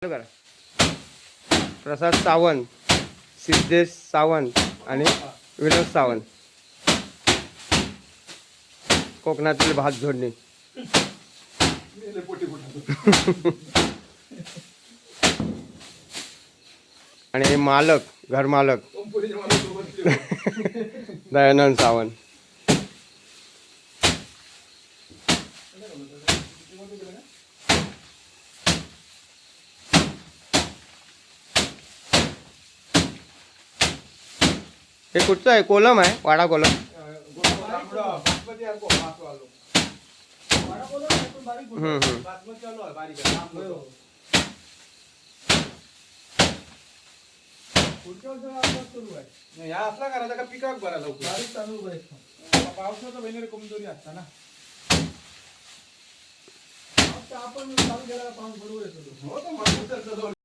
करा. प्रसाद सावंत, सिद्धेश सावंत आणि विनोद सावंत. कोकणातील भात जोडणी. आणि मालक, घर मालक दयानंद सावंत. हे कुठचं आहे? कोलम आहे, वाडा कोलम. असला करायचा का पिकाक बरा लवकर पावसाचा महिन्याला कमजोरी असता ना. आपण चालू केला पाऊस बरोबर येतो.